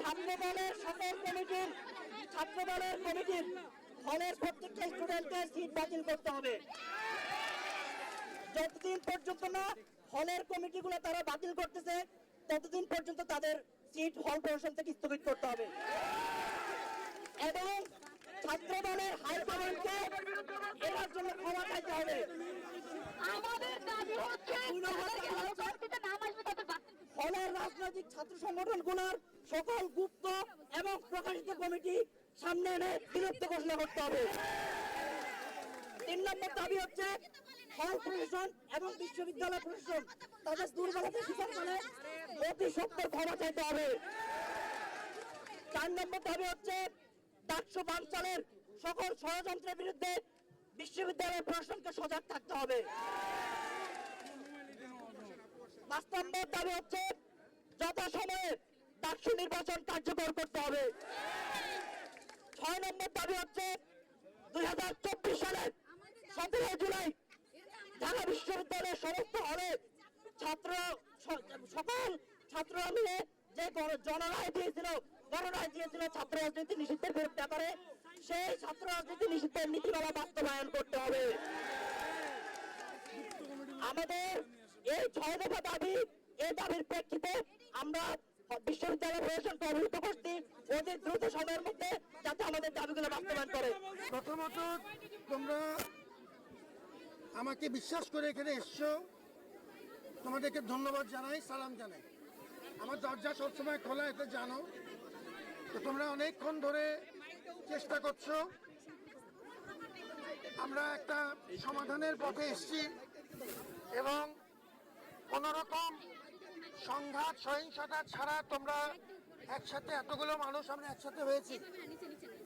ছাত্র দলের কমিটির হলের প্রত্যেকটা স্টুডেন্টদের সিট বাতিল করতে হবে। যতদিন পর্যন্ত না হলের কমিটিগুলো তারা বাতিল করতেছে ততদিন পর্যন্ত তাদের সিট হল প্রশাসন থেকে স্থগিত করতে হবে এবং ছাত্র দলের হাইকমান্ডকে এর জন্য ক্ষমা চাইতে হবে। আমাদের দাবি হচ্ছে হলের রাজনৈতিক ছাত্র সংগঠনগুলোর সকল গুপ্ত এবং প্রকাশিত কমিটি সামনে এনে বিলুপ্ত ঘোষণা করতে হবে। 3 নম্বর দাবি হচ্ছে হল প্রশাসন এবং বিশ্ববিদ্যালয় প্রশাসন তাদের দুর্বলতা স্বীকার করে অতি সত্বর ক্ষমা চাইতে হবে। 4 নম্বর দাবি হচ্ছে ডাকসু বানচালের সকল ষড়যন্ত্রের বিরুদ্ধে বিশ্ববিদ্যালয় প্রশাসনকে সজাগ থাকতে হবে। 5 নম্বর দাবি হচ্ছে যথাসময়ে ডাকসু নির্বাচন কার্যকর করতে হবে। 6 নম্বর দাবি হচ্ছে 2024 সালের 17 জুলাই ঢাকা বিশ্ববিদ্যালয়ের সমস্ত হলে সকল ছাত্ররা মিলে যে গণরায় দিয়েছিল ছাত্র রাজনীতি নিষিদ্ধের ব্যাপারে সেই ছাত্র রাজনীতি নিষিদ্ধের নীতিমালা বাস্তবায়ন করতে হবে। আমাদের এই 6 দফা দাবি, এই দাবির প্রেক্ষিতে আমরা বিশ্ববিদ্যালয় প্রশাসনকে অবহিত করছি অতি দ্রুত সময়ের মধ্যে যাতে আমাদের দাবিগুলো বাস্তবায়ন করে। প্রথমত তোমরা আমাকে বিশ্বাস করে এখানে এসছো, তোমাদেরকে ধন্যবাদ জানাই, সালাম জানাই। আমার দরজা সবসময় খোলা, এটা জানো। তো তোমরা অনেকক্ষণ ধরে চেষ্টা করছো, আমরা একটা সমাধানের পথে এসছি এবং কোনোরকম সংঘাত সহিংসতা ছাড়া তোমরা একসাথে এতগুলো মানুষ আমরা একসাথে হয়েছি,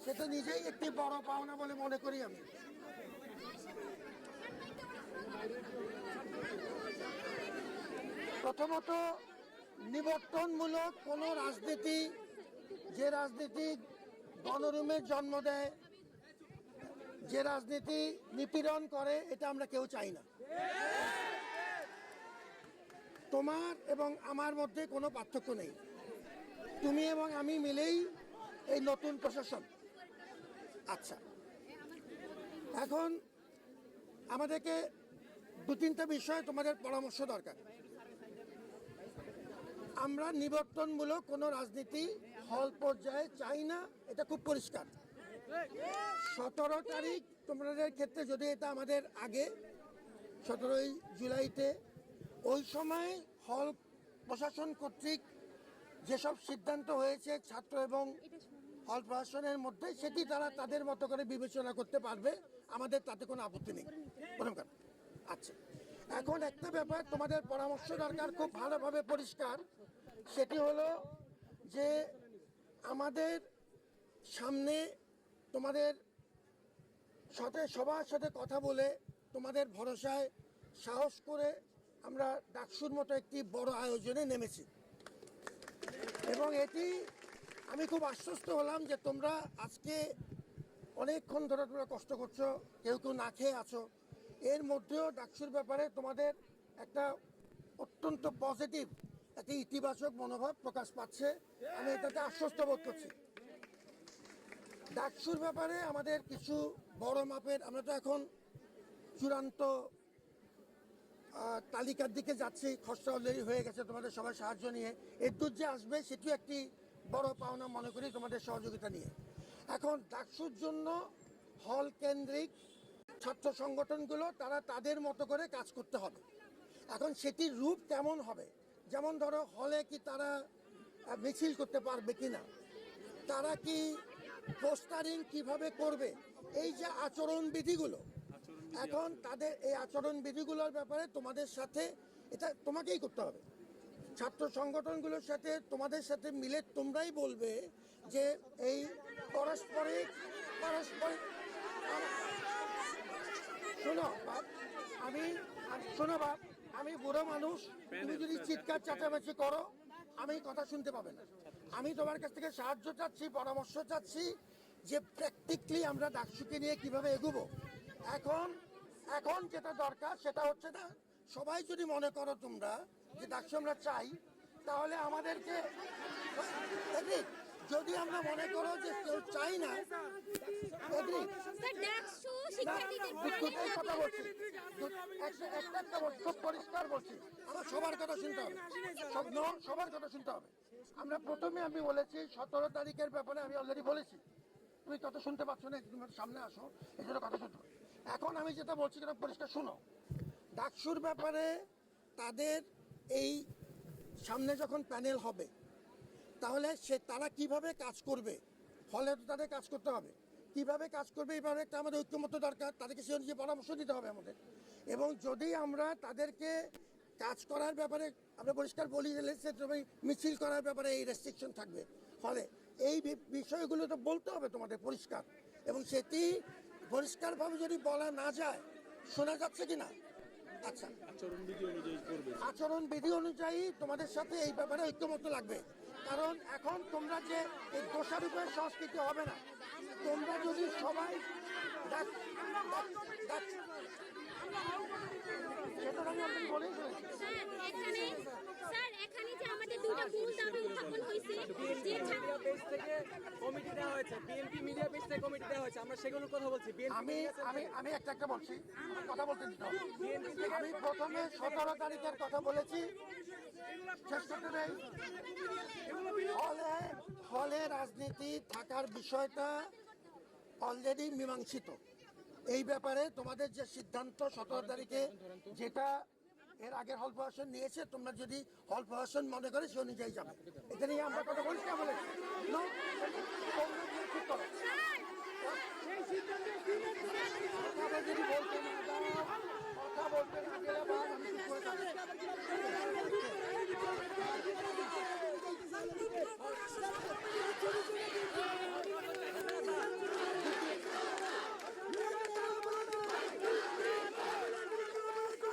সেটা নিজেই একটি বড় পাওনা বলে মনে করি আমি। প্রথমত নিবর্তনমূলক কোনো রাজনীতি, যে রাজনীতি গণরুমের জন্ম দেয়, যে রাজনীতি নিপীড়ন করে, এটা আমরা কেউ চাই না। তোমার এবং আমার মধ্যে কোনো পার্থক্য নেই, তুমি এবং আমি মিলেই এই নতুন প্রশাসন। আচ্ছা, এখন আমাদেরকে 2-3টা বিষয় তোমাদের পরামর্শ দরকার। আমরা নিবর্তনমূলক কোনো রাজনীতি হল পর্যায়ে চাই না, এটা খুব পরিষ্কার। 17 তারিখ তোমাদের ক্ষেত্রে যদি এটা আমাদের আগে 17ই জুলাইতে, ওই সময় হল প্রশাসন কর্তৃক যেসব সিদ্ধান্ত হয়েছে ছাত্র এবং হল প্রশাসনের মধ্যে, সেটি তারা তাদের মতো করে বিবেচনা করতে পারবে, আমাদের তাতে কোনো আপত্তি নেই। আচ্ছা, এখন একটা ব্যাপার তোমাদের পরামর্শ দরকার, খুব ভালোভাবে পরিষ্কার। সেটি হলো যে আমাদের সামনে তোমাদের সাথে সবার সাথে কথা বলে তোমাদের ভরসায় সাহস করে আমরা ডাকসুর মতো একটি বড় আয়োজনে নেমেছি এবং এটি আমি খুব আশ্বস্ত হলাম যে তোমরা আজকে অনেকক্ষণ ধরে তোমরা কষ্ট করছো, কেউ কেউ না খেয়ে আছো, এর মধ্যেও ডাকসুর ব্যাপারে তোমাদের একটা অত্যন্ত পজিটিভ একটা ইতিবাচক মনোভাব প্রকাশ পাচ্ছে। আমি এটাতে আশ্বস্ত বোধ করছি। ডাকসুর ব্যাপারে আমাদের কিছু বড় মাপের, আমরা তো এখন চূড়ান্ত তালিকার দিকে যাচ্ছি, খসড়া অলরেডি হয়ে গেছে তোমাদের সবার সাহায্য নিয়ে। এর যে আসবে সেটিও একটি বড় পাওনা মনে করি তোমাদের সহযোগিতা নিয়ে। এখন ডাকসুর জন্য হল কেন্দ্রিক ছাত্র সংগঠনগুলো তারা তাদের মতো করে কাজ করতে হবে। এখন সেটির রূপ কেমন হবে, যেমন ধরো হলে কি তারা মিছিল করতে পারবে কিনা, তারা কি পোস্টারিং কিভাবে করবে, এই যে আচরণবিধিগুলো, এখন তাদের এই আচরণবিধিগুলোর ব্যাপারে তোমাদের সাথে, এটা তোমাকেই করতে হবে। ছাত্র সংগঠনগুলোর সাথে তোমাদের সাথে মিলে তোমরাই বলবে যে এই পারস্পরিক শোনো বাপ, আমি বুড়ো মানুষ, তুমি যদি চিৎকার চাচামেচি করো আমি কথা শুনতে পাবে না। আমি তোমার কাছ থেকে সাহায্য চাচ্ছি, পরামর্শ চাচ্ছি যে প্র্যাকটিক্যালি আমরা ডাকসুকে নিয়ে কিভাবে এগোবো। এখন যেটা দরকার সেটা হচ্ছে না, সবাই যদি মনে করো তোমরা যে ডাকসু আমরা চাই, তাহলে আমাদেরকে যদি আমরা মনে করো যে কেউ চাই না, agree? স্যার ডাকসু শিক্ষার্থীদের দুটোই কথা বলছি, একটা বলছি, খুব পরিষ্কার বলছি, আমার সবার কথা শুনতে হবে, সবার কথা শুনতে হবে। আমরা প্রথমে আমি বলেছি 17 তারিখের ব্যাপারে আমি অলরেডি বলেছি, তুমি কথা শুনতে পাচ্ছ না, তুমি একটু সামনে আসো, এই জন্য কথা শুনতে হবে। এখন আমি যেটা বলছি সেটা পরিষ্কার শুনো। ডাকসুর ব্যাপারে তাদের এই সামনে যখন প্যানেল হবে, তাহলে তারা কিভাবে কাজ করবে, হলে তো তাদের কাজ করতে হবে, কিভাবে কাজ করবে এই ব্যাপারে একটা আমাদের ঐক্যমত্য দরকার, তাদেরকে সে অনুযায়ী পরামর্শ দিতে হবে আমাদের। এবং যদি আমরা তাদেরকে কাজ করার ব্যাপারে আমরা পরিষ্কার বলি তবে মিছিল করার ব্যাপারে এই রেস্ট্রিকশন থাকবে, ফলে এই বিষয়গুলো তো বলতে হবে তোমাদের পরিষ্কার, এবং সেটি পরিষ্কারভাবে যদি বলা না যায়, শোনা যাচ্ছে কিনা? আচ্ছা, আচরণবিধি অনুযায়ী তোমাদের সাথে এই ব্যাপারে ঐক্যমত্য লাগবে, কারণ এখন তোমরা যে এই দোষারোপের সংস্কৃতি হবে না, তোমরা যদি সবাই সেটা আমি আপনাকে বলেই ফেলেছি। স্যার এখানে যে আমাদের দুটো মূল দাবি উত্থাপন হয়েছে যে মিডিয়া পেজ থেকে কমিটি দেওয়া হয়েছে, বিএনপি মিডিয়া পেজ থেকে কমিটি দেওয়া হয়েছে, আমরা সেগুলোর কথা বলছি। আমি আমি আমি একটা বলছি, কথা বলতে দিতে হবে। আমি প্রথমে 17 তারিখের কথা বলেছি, শেষ করতে দেই। হলে রাজনীতি থাকার বিষয়টা অলরেডি মীমাংসিত। এই ব্যাপারে তোমাদের যে সিদ্ধান্ত 17 তারিখে, যেটা এর আগের হল প্রশাসন নিয়েছে, তোমরা যদি হল প্রশাসন মনে করে সে অনুযায়ী যাবে, এটা নিয়ে আমরা কথা বলছি না বলে তোমরা গিয়ে ঠিক করো। কথা যদি বলতে না দাও, কথা বলতে না গেলে আবার আমি ঠিক করে থাকবো।